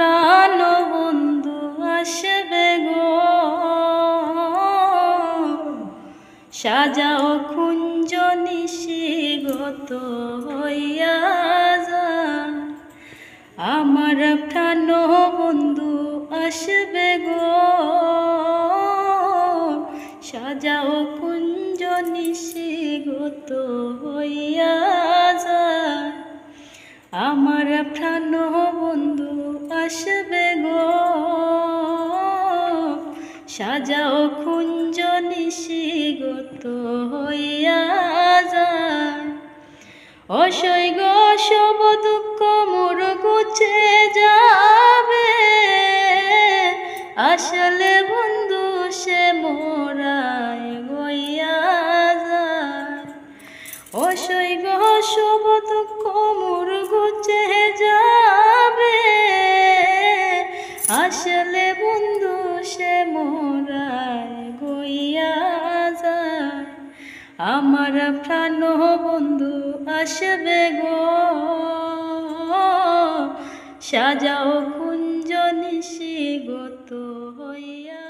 প্রাণ বন্ধু আসবে গো, সাজাও কুঞ্জ নিশিগত হইয়া যায়। আমার প্রাণ বন্ধু আসবে গো, সাজাও কুঞ্জ নিশিগত হইয়া যায়। আমার প্রাণ বন্ধু আসবে গো, সাজাও কুঞ্জ নিশিগত হইয়া যায়। অসই গো সব দুঃখ মোর গুছে যাবে, আসলে বন্ধু সে মোরায় গইয়া যায়। অসই গো সব দুঃখ মোর গুছে যাবে, আসলে বন্ধু সে মোরায় গইয়া যায়। আমার প্রাণ বন্ধু আসবে গো, সাজাও কুঞ্জ নিশিগত হইয়া।